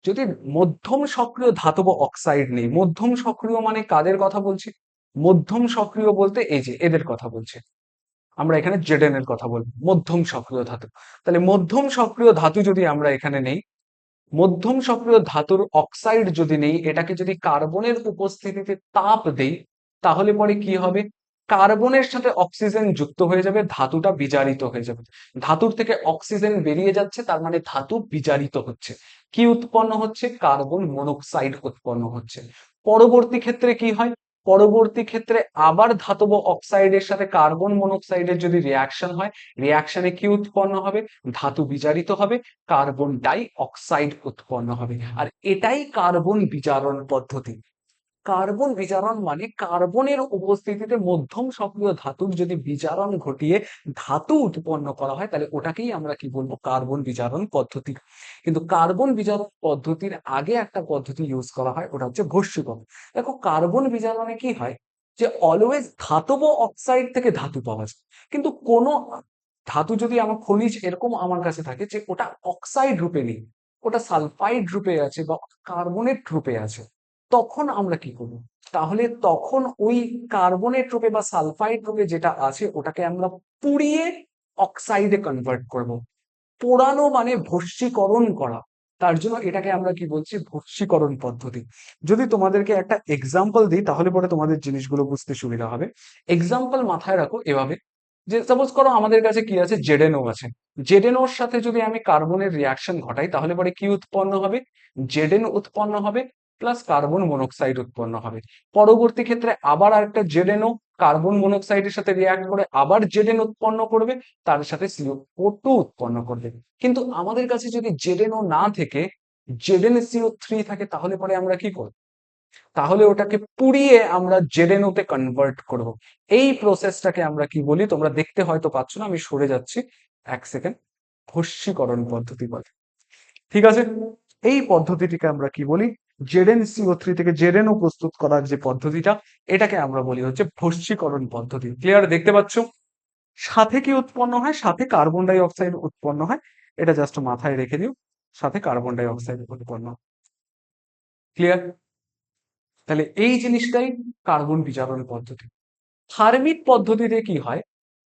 যদি মধ্যম সক্রিয় ধাতব অক্সাইড নেই, মধ্যম সক্রিয় মানে কাদের কথা বলছি? মধ্যম সক্রিয় বলতে এই যে এদের কথা বলছে। আমরা এখানে জেডেন এর কথা বলবো, মধ্যম সক্রিয় ধাতু। তাহলে মধ্যম সক্রিয় ধাতু যদি আমরা এখানে নেই, মধ্যম সক্রিয় ধাতুর অক্সাইড যদি নেই, এটাকে যদি কার্বনের উপস্থিতিতে তাপ দেই, তাহলে পরে কি হবে, কার্বনের সাথে অক্সিজেন যুক্ত হয়ে যাবে, ধাতুটা বিজারিত হয়ে যাবে। ধাতুর থেকে অক্সিজেন বেরিয়ে যাচ্ছে, তার মানে ধাতু বিজারিত হচ্ছে। কি উৎপন্ন হচ্ছে, কার্বন মনোক্সাইড উৎপন্ন হচ্ছে। পরবর্তী ক্ষেত্রে কি হয়, পরবর্তী ক্ষেত্রে আবার ধাতব অক্সাইডের সাথে কার্বন মনোক্সাইডের যদি রিয়াকশন হয়, রিয়াকশনে কি উৎপন্ন হবে, ধাতু বিজারিত হবে, কার্বন ডাই অক্সাইড উৎপন্ন হবে। আর এটাই কার্বন বিজারণ পদ্ধতি। কার্বন বিজারণ মানে কার্বনের উপস্থিতিতে মধ্যম সক্রিয় ধাতুর যদি বিজারণ ঘটিয়ে ধাতু উৎপন্ন করা হয়, তাহলে ওটাকেই আমরা কি বলবো, কার্বন বিজারণ পদ্ধতি। কিন্তু কার্বন বিজারণ পদ্ধতির আগে একটা পদ্ধতি ইউজ করা হয়, ওটা হচ্ছে ভস্মীকরণ। দেখো কার্বন বিজারণে কি হয়, যে অলওয়েজ ধাতব অক্সাইড থেকে ধাতু পাওয়া যায়, কিন্তু কোনো ধাতু যদি আমার খনিজ এরকম আমার কাছে থাকে যে ওটা অক্সাইড রূপে নেই, ওটা সালফাইড রূপে আছে বা কার্বনেট রূপে আছে, তখন আমরা কি করব, তাহলে তখন ওই কার্বনেট রূপে বা সালফাইড রূপে যেটা আছে ওটাকে আমরা পুড়িয়ে অক্সাইডে কনভার্ট করব। পোড়ানো মানে ভস্মীকরণ করা, তার জন্য এটাকে আমরা কি বলছি, ভস্মীকরণ পদ্ধতি। যদি তোমাদেরকে একটা এক্সাম্পল দিই, তাহলে পরে তোমাদের জিনিসগুলো বুঝতে সুবিধা হবে। এক্সাম্পল মাথায় রাখো এভাবে, যে সাপোজ করো আমাদের কাছে কি আছে, জেডেনও আছে। জেডেনওর সাথে যদি আমি কার্বনের রিয়াকশন ঘটাই, তাহলে পরে কি উৎপন্ন হবে, জেডেন উৎপন্ন হবে প্লাস কার্বন মনোক্সাইড উৎপন্ন হবে। পরবর্তী ক্ষেত্রে আবার আরেকটা জেডেনও কার্বন মনোক্সাইডের সাথে রিয়াক্ট করে আবার জেডেন উৎপন্ন করবে, তার সাথে CO2 উৎপন্ন করবে। কিন্তু আমাদের কাছে যদি জেডেনও না থেকে জেডেনCO3 থাকে, তাহলে পরে আমরা কি করব, তাহলে ওটাকে পুড়িয়ে আমরা জেডেনওতে কনভার্ট করব। এই প্রসেসটাকে আমরা কি বলি, তোমরা দেখতে হয়তো পাচ্ছ না, আমি সরে যাচ্ছি এক সেকেন্ড, ভস্মীকরণ পদ্ধতি বলে। ঠিক আছে, এই পদ্ধতিটিকে আমরা কি বলি, জেডেনCO3 থেকে জেডেনও প্রস্তুত করার যে পদ্ধতিটা, এটাকে আমরা বলি হচ্ছে ভস্মীকরণ পদ্ধতি। ক্লিয়ার, দেখতে পাচ্ছ? সাথে কি উৎপন্ন হয়, সাথে কার্বন ডাই অক্সাইড উৎপন্ন হয়, এটা জাস্ট মাথায় রেখে দিও, সাথে কার্বন ডাই অক্সাইড উৎপন্ন। ক্লিয়ার? তাহলে এই জিনিসটাই কার্বন বিজারণ পদ্ধতি। থার্মিক পদ্ধতিতে কি হয়,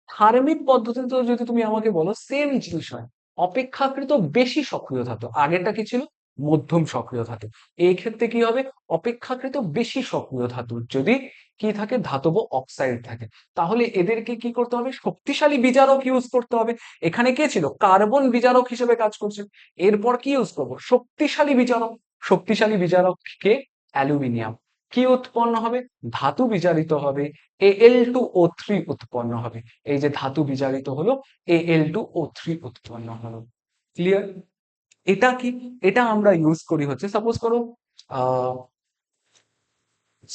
থার্মিক পদ্ধতিতে যদি তুমি আমাকে বলো সেম জিনিস হয়, অপেক্ষাকৃত বেশি সক্রিয় ধাতু, আগেরটা কি ছিল, মধ্যম সক্রিয় ধাতু। এই ক্ষেত্রে কি হবে, অপেক্ষাকৃত বেশি সক্রিয় ধাতু যদি কি থাকে, ধাতব অক্সাইড থাকে, তাহলে এদেরকে কি করতে হবে, শক্তিশালী বিজারক ইউজ করতে হবে। এখানে কে ছিল, কার্বন বিজারক হিসেবে কাজ করছে। এরপর কি ইউজ করবো, শক্তিশালী বিজারক। শক্তিশালী বিজারক কে, অ্যালুমিনিয়াম। কি উৎপন্ন হবে, ধাতু বিজারিত হবে, Al2O3 উৎপন্ন হবে। এই যে ধাতু বিজারিত হলো, Al2O3 উৎপন্ন হলো। ক্লিয়ার? এটা কি, এটা আমরা ইউজ করি হচ্ছে, সাপোজ করো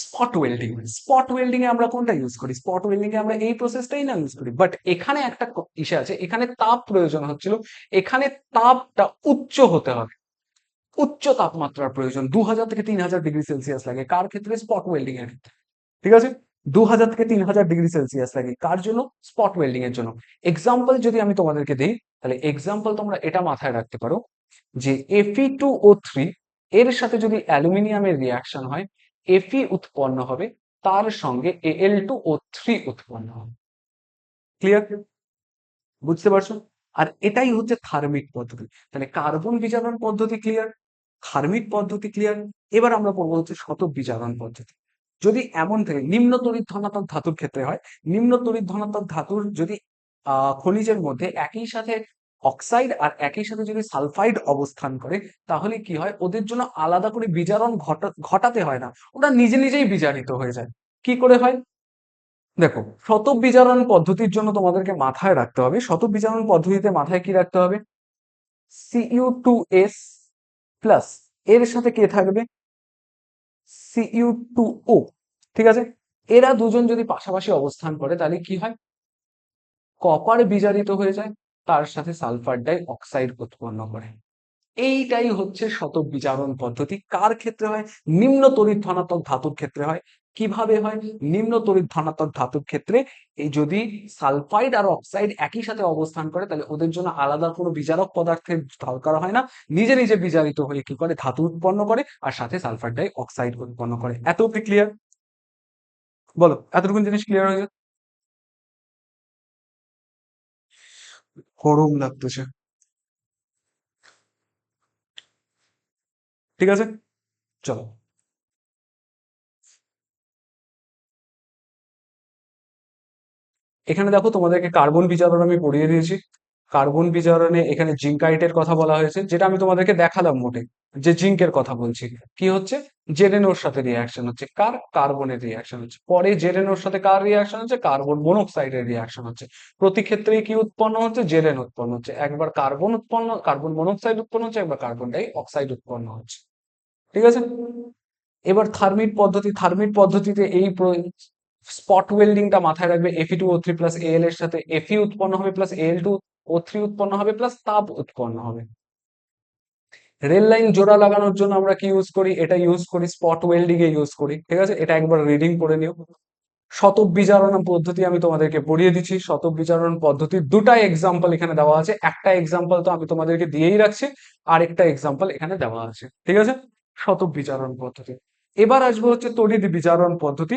স্পট ওয়েল্ডিং। স্পট ওয়েল্ডিং এ আমরা কোনটা ইউজ করি, স্পট ওয়েল্ডিং এ আমরা এই প্রসেসটাই না ইউজ করি, বাট এখানে একটা ইসে আছে, এখানে তাপ প্রয়োজন হচ্ছিল, এখানে তাপটা উচ্চ হতে হবে, উচ্চ তাপমাত্রার প্রয়োজন, 2000 থেকে 3000 ডিগ্রি সেলসিয়াস লাগে, কার ক্ষেত্রে, স্পট ওয়েল্ডিং এর ক্ষেত্রে। ঠিক আছে, 2000 থেকে 3000 ডিগ্রি সেলসিয়াস লাগে কার জন্য, স্পট ওয়েল্ডিং এর জন্য। এক্সাম্পল যদি আমি তোমাদেরকে দিই, তাহলে এক্সাম্পল তোমরা এটা মাথায় রাখতে পারো, যে Fe2O3 এর সাথে যদি অ্যালুমিনিয়ামের রিয়াকশন হয়, Fe উৎপন্ন হবে, তার সঙ্গে Al2O3 উৎপন্ন হবে। ক্লিয়ার? বুঝতে পারছো? আর এটাই হচ্ছে থার্মিক পদ্ধতি। তাহলে কার্বন বিজারণ পদ্ধতি ক্লিয়ার, থার্মিক পদ্ধতি ক্লিয়ার। এবার আমরা পড়বো হচ্ছে শতক বিজারণ পদ্ধতি। যদি এমন থাকে, নিম্ন তড়িৎ ধনাত্মক ধাতুর ক্ষেত্রে হয়, নিম্ন তড়িৎ ধনাত্মক ধাতুর যদি খনিজের মধ্যে একই সাথে অক্সাইড আর একই সাথে যদি সালফাইড অবস্থান করে, তাহলে কি হয়, ওদের জন্য আলাদা করে বিজারণ ঘটাতে হয় না, ওরা নিজে নিজেই বিজারিত হয়ে যায়। কি করে হয়, দেখো শতক বিজারণ পদ্ধতির জন্য তোমাদেরকে মাথায় রাখতে হবে, শতক বিজারণ পদ্ধতিতে মাথায় কি রাখতে হবে, Cu2S প্লাস এর সাথে কে থাকবে, Cu2O। ঠিক আছে, এরা দুজন যদি পাশাপাশি অবস্থান করে, তাহলে কি হয়, কপার বিজারিত হয়ে যায়, তার সাথে সালফার ডাই অক্সাইড উৎপন্ন করে। এইটাই হচ্ছে শতক বিজারণ পদ্ধতি। কার ক্ষেত্রে হয়, নিম্ন তড়িৎ ধনাত্মক ধাতুর ক্ষেত্রে হয়। কিভাবে হয়, নিম্ন তড়িৎ ধনাত্মক ধাতুর ক্ষেত্রে এই যদি সালফাইড আর অক্সাইড একই সাথে অবস্থান করে, তাহলে ওদের জন্য আলাদা কোনো বিজারক পদার্থের দরকার হয় না, নিজে নিজে বিজারিত হয়ে কি করে, ধাতু উৎপন্ন করে আর সাথে সালফার ডাই অক্সাইড উৎপন্ন করে। এত অব্দি ক্লিয়ার? বলো, এতটুকু জিনিস ক্লিয়ার হয়ে গেছে? গরম লাগতেছে। ঠিক আছে, চলো। এখানে দেখো তোমাদেরকে কার্বন বিজারণ আমি পড়িয়ে দিয়েছি। কার্বন বিজারণে এখানে জিঙ্কাইটের কথা বলা হয়েছে, যেটা আমি তোমাদেরকে দেখালাম মোটে, যে জিঙ্কের কথা বলছি। কি হচ্ছে? জেরেনোর সাথে রিয়াকশন হচ্ছে, কার? কার্বনের রিয়াকশন হচ্ছে। পরে জেরেনোর সাথে কার রিয়াকশন হচ্ছে? কার্বন মনোক্সাইডের রিয়াকশন হচ্ছে। প্রতি ক্ষেত্রেই কি উৎপন্ন হচ্ছে? জেরেন উৎপন্ন হচ্ছে। একবার কার্বন উৎপন্ন, কার্বন মনোক্সাইড উৎপন্ন হচ্ছে, একবার কার্বন ডাই অক্সাইড উৎপন্ন হচ্ছে। ঠিক আছে। এবার থার্মিট পদ্ধতি, থার্মিট পদ্ধতিতে এই স্পট ওয়েল্ডিংটা মাথায় রাখবে। Fe2O3 প্লাস Al এর সাথে Fe উৎপন্ন হবে, প্লাস Al2O3 উৎপন্ন হবে, প্লাস তাপ উৎপন্ন হবে। রেল লাইন জোড়া লাগানোর জন্য আমরা কি ইউজ করি? এটা ইউজ করি, স্পট ওয়েল্ডিং এ ইউজ করি। ঠিক আছে, এটা একবার রিডিং করে নিও। শতক বিজারণ পদ্ধতি আমি তোমাদেরকে পড়িয়ে দিচ্ছি। শতক বিজারণ পদ্ধতির দুটা এক্সাম্পল এখানে দেওয়া আছে। একটা এক্সাম্পল তো আমি তোমাদেরকে দিয়েই রাখছি, আরেকটা এক্সাম্পল এখানে দেওয়া আছে। ঠিক আছে, শতক বিজারণ পদ্ধতি। এবার আসবো হচ্ছে তড়িৎ বিজারণ পদ্ধতি।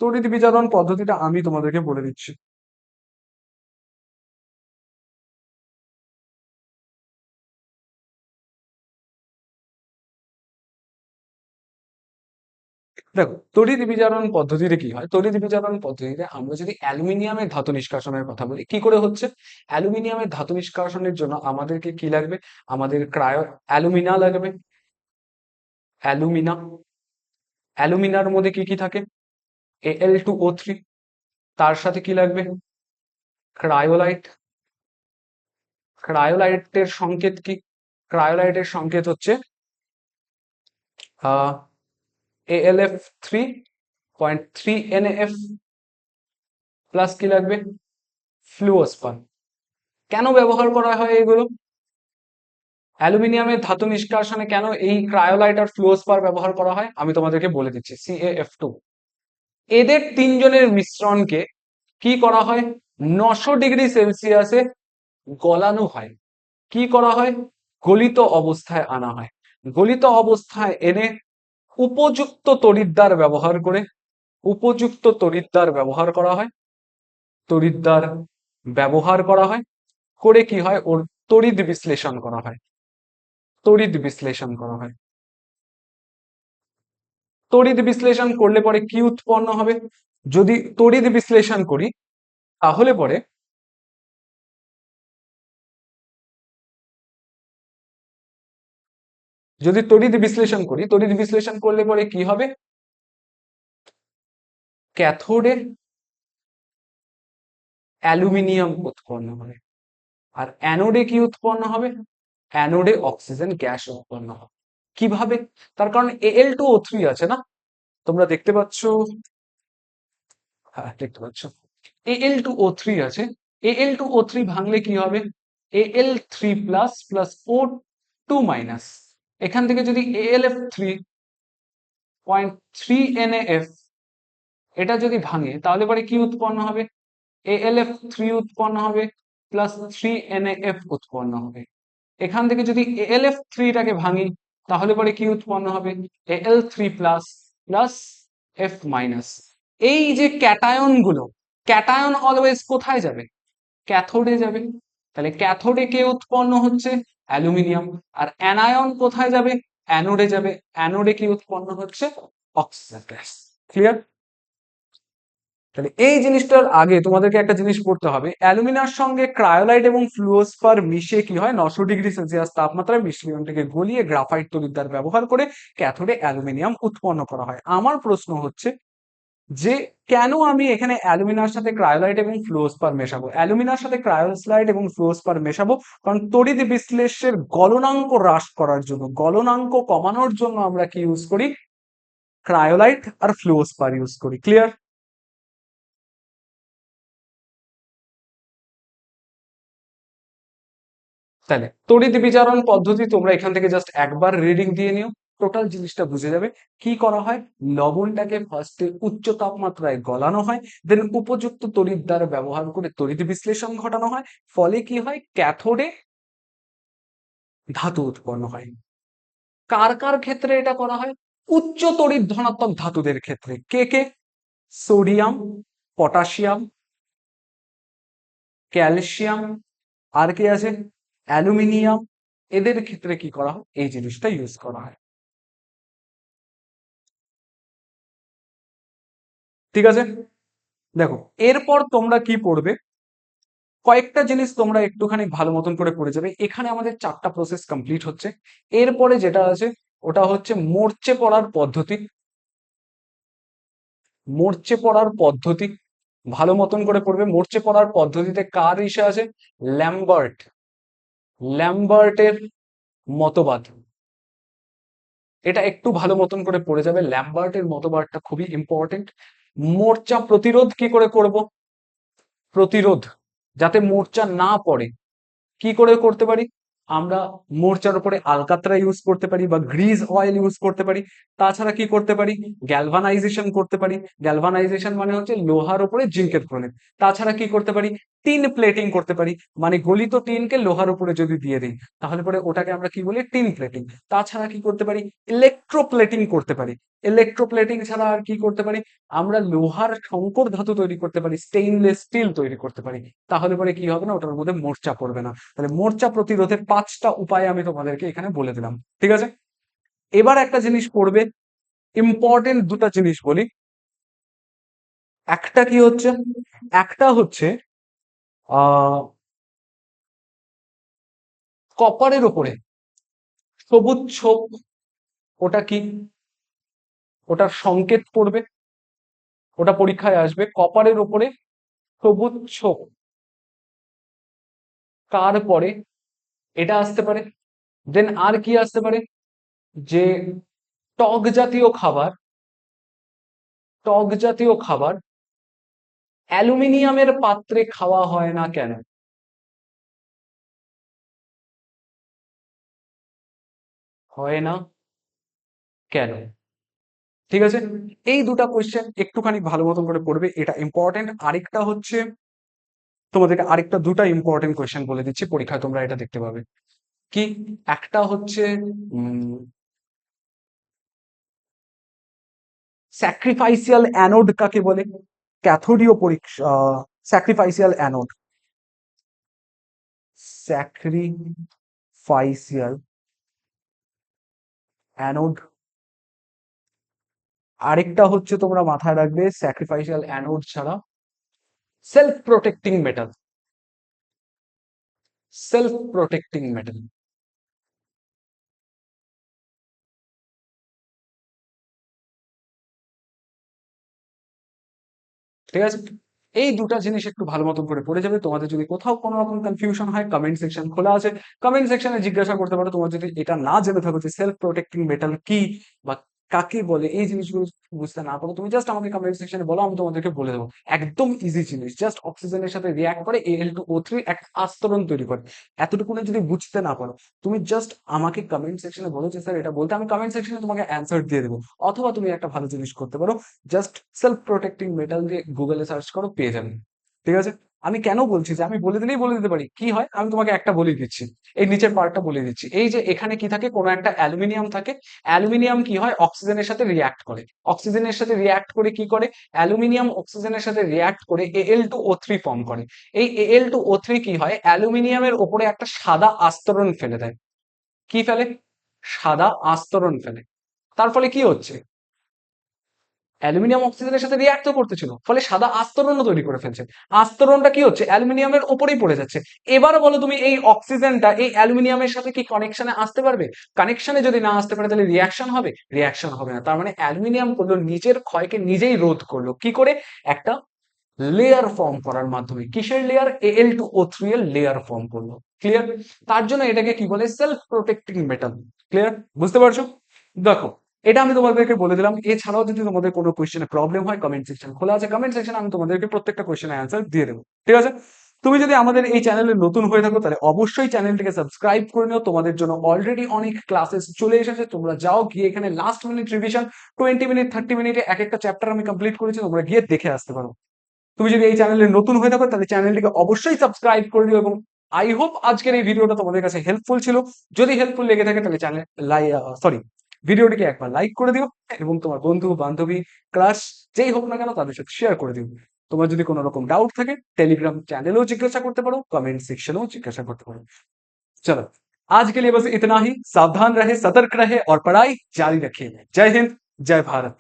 তড়িৎ বিজারণ পদ্ধতিটা আমি তোমাদেরকে বলে দিচ্ছি। দেখো, তড়িৎ বিজারণ পদ্ধতিতে কি হয়? তড়িৎ বিজারণ পদ্ধতিতে আমরা যদি অ্যালুমিনিয়ামের ধাতু নিষ্কাশনের কথা বলি, কি করে হচ্ছে? অ্যালুমিনিয়ামের ধাতু নিষ্কাশনের জন্য আমাদেরকে কি লাগবে? আমাদের অ্যালুমিনা লাগবে। অ্যালুমিনা। অ্যালুমিনার মধ্যে কি কি থাকে? Al2O3। তার সাথে কি লাগবে? ক্রায়োলাইট। ক্রায়োলাইটের সংকেত কি? ক্রায়োলাইটের সংকেত হচ্ছে আহ AlF3.3NF, প্লাস কি লাগবে? ফ্লুওস্পার। কেন ব্যবহার করা হয় এগুলো? অ্যালুমিনিয়ামের ধাতু নিষ্কাশনে কেন এই ক্রায়োলাইট আর ফ্লুওস্পার ব্যবহার করা হয় আমি তোমাদেরকে বলে দিচ্ছি। CaF2, এদের তিনজনের মিশ্রণকে কি করা হয়? 900 ডিগ্রি সেলসিয়াসে গলানো হয়। কি করা হয়? গলিত অবস্থায় আনা হয়। গলিত অবস্থায় এনে উপযুক্ত তড়িৎদ্বার ব্যবহার করে, উপযুক্ত তড়িৎদ্বার ব্যবহার করা হয়, তড়িৎদ্বার ব্যবহার করা হয়, করে কি হয়? ওর তড়িৎ বিশ্লেষণ করা হয়। তড়িৎ বিশ্লেষণ করা হয়। তড়িৎ বিশ্লেষণ করলে পরে কি উৎপন্ন হবে? যদি তড়িৎ বিশ্লেষণ করি তাহলে পরে, যদি তড়িৎ বিশ্লেষণ করি, তড়িৎ বিশ্লেষণ করলে পরে কি হবে? ক্যাথোডে অ্যালুমিনিয়াম উৎপন্ন হবে। আর অ্যানোডে কি উৎপন্ন হবে? অ্যানোডে অক্সিজেন গ্যাস উৎপন্ন হবে। কিভাবে? তার কারণ Al2O3 আছে না, তোমরা দেখতে পাচ্ছ। হ্যাঁ, দেখতে পাচ্ছ Al2O3 আছে। Al2O3 ভাঙলে কি হবে? Al3 plus plus O2 minus. এখান থেকে যদি AlF3.3NAF এটা যদি ভাঙে তাহলে পরে কি উৎপন্ন হবে? AlF3 উৎপন্ন হবে, প্লাস 3NAF উৎপন্ন হবে। এখান থেকে যদি AlF3টাকে ভাঙি তাহলে পরে কি উৎপন্ন হবে? Al3 plus plus F minus. এই যে ক্যাটায়ন গুলো, ক্যাটায়ন অলওয়েজ কোথায় যাবে? ক্যাথোডে যাবে। তাহলে ক্যাথোডে কে উৎপন্ন হচ্ছে? অ্যালুমিনিয়াম। আর অ্যানায়ন কোথায় যাবে? অ্যানোডে যাবে। অ্যানোডে কি উৎপন্ন হচ্ছে? Oxygen gas. ক্লিয়ার? তাহলে এই জিনিসটার আগে তোমাদেরকে একটা জিনিস পড়তে হবে। অ্যালুমিনার সঙ্গে ক্রায়োলাইট এবং ফ্লুওস্পার মিশে কি হয়? 900 ডিগ্রি সেলসিয়াস তাপমাত্রায় মিশ্রণটিকে গলিয়ে গ্রাফাইট তড়িৎদ্বার ব্যবহার করে ক্যাথোডে অ্যালুমিনিয়াম উৎপন্ন করা হয়। আমার প্রশ্ন হচ্ছে যে কেন আমি এখানে অ্যালুমিনার সাথে ক্রায়োলাইট এবং ফ্লুওস্পার মেশাবো? অ্যালুমিনার সাথে ক্রায়োলাইট এবং ফ্লুওস্পার মেশাবো কারণ তড়িৎ বিশ্লেষের গলনাঙ্ক হ্রাস করার জন্য, গলনাঙ্ক কমানোর জন্য আমরা কি ইউজ করি? ক্রায়োলাইট আর ফ্লুওস্পার ইউজ করি। ক্লিয়ার? তাহলে তড়িৎ বিজারণ পদ্ধতি তোমরা এখান থেকে জাস্ট একবার রিডিং দিয়ে নিও, টোটাল জিনিসটা বুঝে যাবে। কি করা হয়? লবণটাকে ফার্স্টে উচ্চ তাপমাত্রায় গলানো হয়, দেন উপযুক্ত তড়িৎ দ্বার ব্যবহার করে তড়িৎ বিশ্লেষণ ঘটানো হয়। ফলে কি হয়? ক্যাথোডে ধাতু উৎপন্ন হয়। কার কার ক্ষেত্রে এটা করা হয়? উচ্চ তড়িৎ ধনাত্মক ধাতুদের ক্ষেত্রে। কে কে? সোডিয়াম, পটাশিয়াম, ক্যালসিয়াম, আর কি আছে, অ্যালুমিনিয়াম, এদের ক্ষেত্রে কি করা হয়, এই জিনিসটা ইউজ করা হয়। ঠিক আছে, দেখো এরপর তোমরা কি পড়বে, কয়েকটা জিনিস তোমরা একটুখানি ভালো মতন করে পড়ে যাবে। এখানে আমাদের 4টা প্রসেস কমপ্লিট হচ্ছে। এরপরে যেটা আছে ওটা হচ্ছে মরচে পড়ার পদ্ধতি। মরচে পড়ার পদ্ধতি ভালো মতন করে পড়বে। মরচে পড়ার পদ্ধতিতে কার ইসে আছে, ল্যাম্বার্ট, ল্যাম্বার্টের মতবাদ। এটা একটু ভালো মতন করে পড়ে যাবে, ল্যাম্বার্টের মতবাদটা খুবই ইম্পর্টেন্ট। মোর্চা প্রতিরোধ কি করে করব, প্রতিরোধ যাতে মোর্চা না পড়ে, কি করে করতে পারি, আমরা মোর্চার উপরে আলকাতরা ইউজ করতে পারি বা গ্রিজ অয়েল ইউজ করতে পারি। তাছাড়া কি করতে পারি, গ্যালভানাইজেশন করতে পারি। গ্যালভানাইজেশন মানে হচ্ছে লোহার উপরে জিঙ্কের প্রলেপ। তাছাড়া কি করতে পারি, টিন প্লেটিং করতে পারি, মানে গলিত টিনকে লোহার উপরে যদি দিয়ে দিই তাহলে পরে ওটাকে আমরা কি বলি, টিন প্লেটিং। তাছাড়া কি করতে পারি, ইলেকট্রোপ্লেটিং করতে পারি। ইলেকট্রোপ্লেটিং ছাড়া আর কি করতে পারি, আমরা লোহার সংকর ধাতু তৈরি করতে পারি, স্টেইনলেস স্টিল তৈরি করতে পারি। তাহলে পরে কি হবে না, ওটার মধ্যে মোর্চা পড়বে না। তাহলে মোর্চা প্রতিরোধের 5টা উপায় আমি তোমাদেরকে এখানে বলে দিলাম। ঠিক আছে, এবার একটা জিনিস পড়বে, ইম্পর্টেন্ট দুটা জিনিস বলি। একটা কি হচ্ছে, একটা হচ্ছে আহ কপারের ওপরে সবুজ ছোপ, ওটা কি, ওটার সংকেত পড়বে, ওটা পরীক্ষায় আসবে। কপারের ওপরে সবুজ ছোপ কার পরে, এটা আসতে পারে। দেন আর কি আসতে পারে, যে টক জাতীয় খাবার, টক জাতীয় খাবার অ্যালুমিনিয়ামের পাত্রে খাওয়া হয় না কেন, হয় না কেন। ঠিক আছে, এই দুটা কোয়েশ্চেন একটুখানি ভালো মতন করে পড়বে, এটা ইম্পর্টেন্ট। আরেকটা হচ্ছে তোমাদেরকে আরেকটা দুটা ইম্পর্টেন্ট কোয়েশ্চেন বলে দিচ্ছি, পরীক্ষায় তোমরা এটা দেখতে পাবে। কি, একটা হচ্ছে স্যাক্রিফাইসিয়াল অ্যানোড কাকে বলে, ক্যাথোডীয় পরীক্ষা, স্যাক্রিফাইসিয়াল অ্যানোড, স্যাক্রিফাইসিয়াল অ্যানোড। আরেকটা হচ্ছে তোমরা মাথায় রাখবে, স্যাক্রিফাইসিয়াল অ্যানোড ছাড়া self protecting metal, self protecting metal. ঠিক আছে, এই দুটা জিনিস একটু ভালো মতন করে পড়ে যাবে। তোমাদের যদি কোথাও কোনো রকম কনফিউশন হয়, কমেন্ট সেকশন খোলা আছে, কমেন্ট সেকশনে জিজ্ঞাসা করতে পারো। তোমার যদি এটা না জেনে থাকো যে সেলফ প্রোটেক্টিং মেটাল কি বা কাকে বলে, এই জিনিসগুলো বুঝতে না পারো, তুমি জাস্ট আমাকে কমেন্ট সেকশনে বলো, আমি তোমাদেরকে বলে দেবো। একদম ইজি জিনিস, জাস্ট অক্সিজেনের সাথে রিয়াক্ট করে Al2O3 একটা আস্তরণ তৈরি করে। এতটুকু যদি বুঝতে না পারো, তুমি জাস্ট আমাকে কমেন্ট সেকশনে বলো যে স্যার এটা বলতে, আমি কমেন্ট সেকশনে তোমাকে অ্যান্সার দিয়ে দেবো। অথবা তুমি একটা ভালো জিনিস করতে পারো, জাস্ট সেলফ প্রোটেক্টিং মেটাল দিয়ে গুগলে সার্চ করো, পেয়ে যাবে। ঠিক আছে, আমি কেন বলছি যে আমি বলে দিলেই বলে দিতে পারি, কি হয় আমি তোমাকে একটা বলে দিচ্ছি, এই নিচের পার্টটা বলে দিচ্ছি। এই যে এখানে কি থাকে, কোনো একটা অ্যালুমিনিয়াম থাকে। অ্যালুমিনিয়াম কি হয়, অক্সিজেনের সাথে রিয়াক্ট করে। অক্সিজেনের সাথে রিয়াক্ট করে কি করে, অ্যালুমিনিয়াম অক্সিজেনের সাথে রিয়াক্ট করে Al2O3 ফর্ম করে। এই Al2O3 কি হয়, অ্যালুমিনিয়ামের ওপরে একটা সাদা আস্তরণ ফেলে দেয়। কি ফেলে, সাদা আস্তরণ ফেলে। তার ফলে কি হচ্ছে, অ্যালুমিনিয়াম অক্সিজেনের সাথে রিয়াক্ট তো করতেছিল, ফলে সাদা আস্তরণও তৈরি করে ফেলছে। আস্তরণটা কি হচ্ছে, অ্যালুমিনিয়ামের উপরেই পড়ে যাচ্ছে। এবার বলো তুমি, এই অক্সিজেনটা এই অ্যালুমিনিয়ামের সাথে কি কানেকশনে আসতে পারবে, কানেকশনে যদি না আসতে পারে তাহলে রিয়াকশন হবে, রিয়াকশন হবে না। তার মানে অ্যালুমিনিয়াম করলো নিজের ক্ষয়কে নিজেই রোধ করলো, কি করে, একটা লেয়ার ফর্ম করার মাধ্যমে। কিসের লেয়ার, Al2O3 এর লেয়ার ফর্ম করলো। ক্লিয়ার, তার জন্য এটাকে কি বলে, সেলফ প্রোটেক্টিং মেটাল। ক্লিয়ার, বুঝতে পারছো। দেখো, এটা আমি তোমাদেরকে বলে দিলাম। এছাড়াও যদি তোমাদের কোনো কোয়েশ্চেনে প্রবলেম হয়, কমেন্ট সেকশন খোলা আছে, কমেন্ট সেকশনে আমি তোমাদেরকে প্রত্যেকটা কোয়েশ্চেনের অ্যান্সার দিয়ে দেবো। ঠিক আছে, তুমি যদি আমাদের এই চ্যানেলে নতুন হয়ে থাকো তাহলে অবশ্যই চ্যানেলটিকে সাবস্ক্রাইব করে নিও। তোমাদের জন্য অলরেডি অনেক ক্লাসেস চলে এসেছে, তোমরা যাও গিয়ে এখানে লাস্ট মিনিট রিভিশন, 20 মিনিট 30 মিনিটে এক একটা চ্যাপ্টার আমি কমপ্লিট করেছি, তোমরা গিয়ে দেখে আসতে পারো। তুমি যদি এই চ্যানেলে নতুন হয়ে থাকো তাহলে চ্যানেলটিকে অবশ্যই সাবস্ক্রাইব করে দিও। এবং আই হোপ আজকের এই ভিডিওটা তোমাদের কাছে হেল্পফুল ছিল। যদি হেল্পফুল লেগে থাকে তাহলে চ্যানেল সরি ভিডিওটিকে একবার লাইক করে দিও, এবং তোমার বন্ধু বান্ধবী ক্রাশ যেই হোক না কেন তাদের সাথে শেয়ার করে দিও। তোমার যদি কোনো রকম ডাউট থাকে टेलीग्राम चैनलेও जिज्ञासा करते पारो, कमेंट सेक्शनेও जिज्ञासा करते पारो। चलो आज के लिए बस इतना ही। सावधान रहे, सतर्क रहे और पढ़ाई जारी रखिए। जय हिंद, जय भारत।